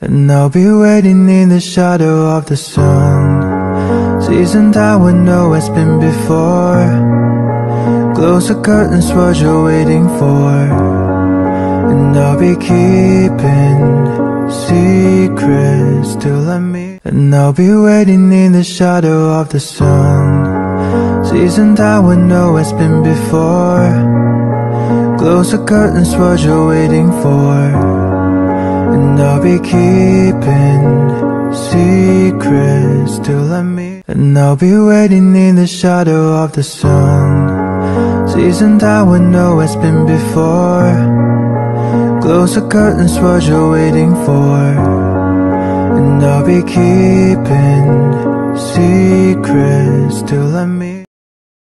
And I'll be waiting in the shadow of the sun. Seasoned I would know it's been before. Close the curtains, what you're waiting for. And I'll be keeping secrets till I meet. And I'll be waiting in the shadow of the sun. Seasoned I would know it's been before. Close the curtains, what you're waiting for. And I'll be keeping secrets till I meet. And I'll be waiting in the shadow of the sun. Seasoned I would know it's been before. Close the curtains, what you're waiting for. And I'll be keeping secrets till I meet.